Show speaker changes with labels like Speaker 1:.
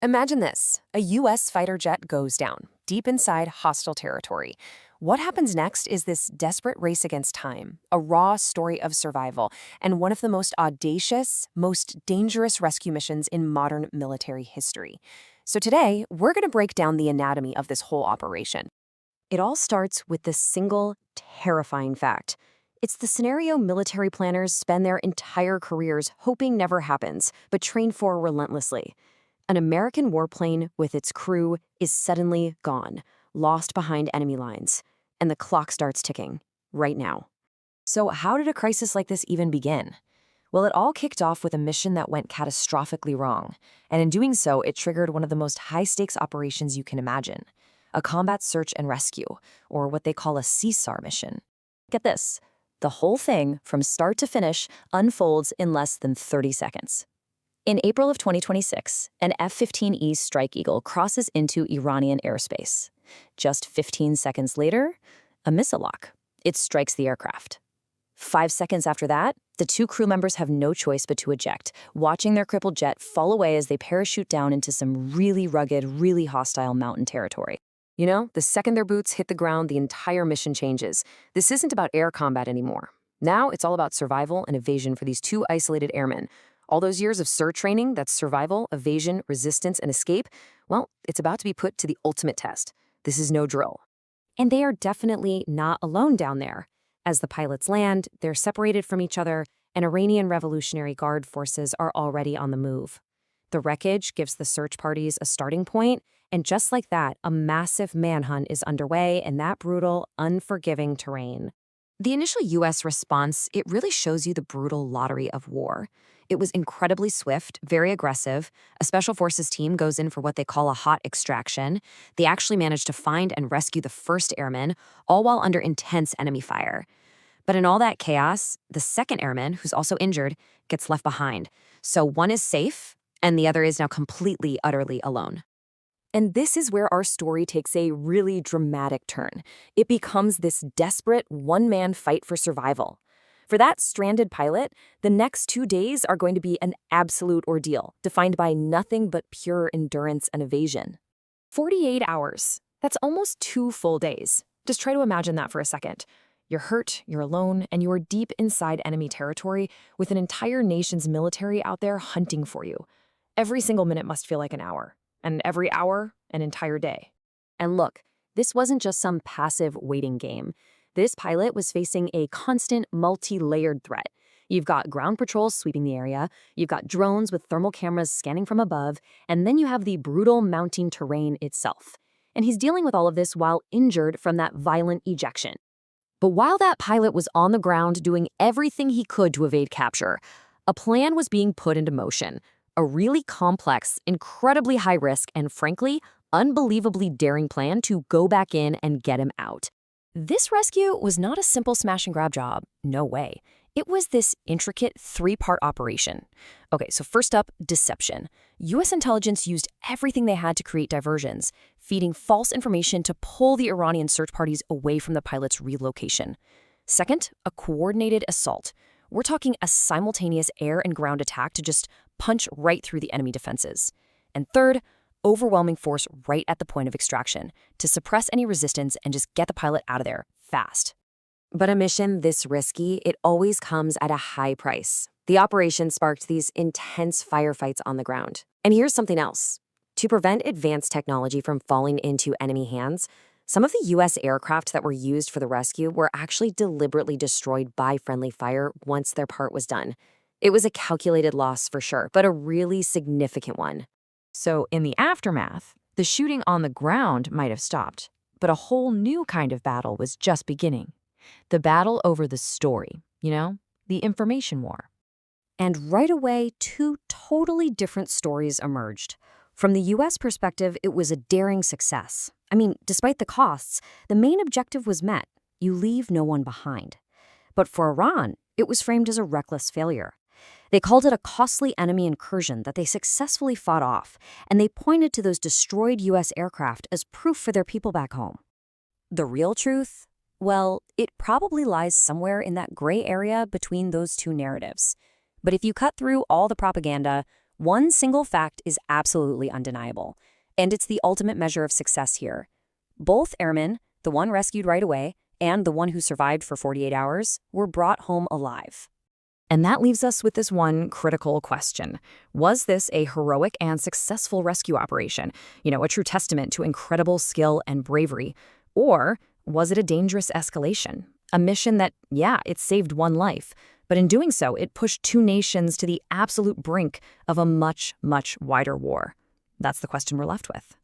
Speaker 1: Imagine this. A U.S. fighter jet goes down, deep inside hostile territory. What happens next is this desperate race against time, a raw story of survival, and one of the most audacious, most dangerous rescue missions in modern military history. So today, we're going to break down the anatomy of this whole operation. It all starts with this single, terrifying fact. It's the scenario military planners spend their entire careers hoping never happens, but train for relentlessly. An American warplane with its crew is suddenly gone, lost behind enemy lines, and the clock starts ticking, right now. So how did a crisis like this even begin? Well, it all kicked off with a mission that went catastrophically wrong, and in doing so, it triggered one of the most high-stakes operations you can imagine, a combat search and rescue, or what they call a CSAR mission. Get this, the whole thing, from start to finish, unfolds in less than 30 seconds. In April of 2026, an F-15E Strike Eagle crosses into Iranian airspace. Just 15 seconds later, a missile lock. It strikes the aircraft. 5 seconds after that, the two crew members have no choice but to eject, watching their crippled jet fall away as they parachute down into some really rugged, really hostile mountain territory. You know, the second their boots hit the ground, the entire mission changes. This isn't about air combat anymore. Now it's all about survival and evasion for these two isolated airmen. All those years of SIR training, that's survival, evasion, resistance, and escape, well, it's about to be put to the ultimate test. This is no drill. And they are definitely not alone down there. As the pilots land, they're separated from each other, and Iranian Revolutionary Guard forces are already on the move. The wreckage gives the search parties a starting point, and just like that, a massive manhunt is underway in that brutal, unforgiving terrain. The initial U.S. response, it really shows you the brutal lottery of war. It was incredibly swift, very aggressive. A special forces team goes in for what they call a hot extraction. They actually manage to find and rescue the first airman, all while under intense enemy fire. But in all that chaos, the second airman, who's also injured, gets left behind. So one is safe, and the other is now completely, utterly alone. And this is where our story takes a really dramatic turn. It becomes this desperate one-man fight for survival. For that stranded pilot, the next 2 days are going to be an absolute ordeal, defined by nothing but pure endurance and evasion. 48 hours. That's almost 2 full days. Just try to imagine that for a second. You're hurt, you're alone, and you're deep inside enemy territory with an entire nation's military out there hunting for you. Every single minute must feel like an hour, and every hour, an entire day. And look, this wasn't just some passive waiting game. This pilot was facing a constant, multi-layered threat. You've got ground patrols sweeping the area, you've got drones with thermal cameras scanning from above, and then you have the brutal mountain terrain itself. And he's dealing with all of this while injured from that violent ejection. But while that pilot was on the ground doing everything he could to evade capture, a plan was being put into motion. A really complex, incredibly high risk, and frankly, unbelievably daring plan to go back in and get him out. This rescue was not a simple smash and grab job. No way. It was this intricate 3-part operation. Okay, so first up, deception. U.S. intelligence used everything they had to create diversions, feeding false information to pull the Iranian search parties away from the pilot's relocation. Second, a coordinated assault. We're talking a simultaneous air and ground attack to just punch right through the enemy defenses. And third, overwhelming force right at the point of extraction to suppress any resistance and just get the pilot out of there fast. But a mission this risky, it always comes at a high price. The operation sparked these intense firefights on the ground. And here's something else. To prevent advanced technology from falling into enemy hands, some of the U.S. aircraft that were used for the rescue were actually deliberately destroyed by friendly fire once their part was done. It was a calculated loss for sure, but a really significant one. So in the aftermath, the shooting on the ground might have stopped, but a whole new kind of battle was just beginning. The battle over the story, the information war. And right away, 2 totally different stories emerged. From the U.S. perspective, it was a daring success. I mean, despite the costs, the main objective was met. You leave no one behind. But for Iran, it was framed as a reckless failure. They called it a costly enemy incursion that they successfully fought off, and they pointed to those destroyed U.S. aircraft as proof for their people back home. The real truth? Well, it probably lies somewhere in that gray area between those two narratives. But if you cut through all the propaganda, One single fact is absolutely undeniable, and it's the ultimate measure of success here. Both airmen, the one rescued right away and the one who survived for 48 hours, were brought home alive. And that leaves us with this one critical question. Was this a heroic and successful rescue operation? A true testament to incredible skill and bravery? Or was it a dangerous escalation? A mission that, yeah, it saved one life, but in doing so, it pushed two nations to the absolute brink of a much, much wider war. That's the question we're left with.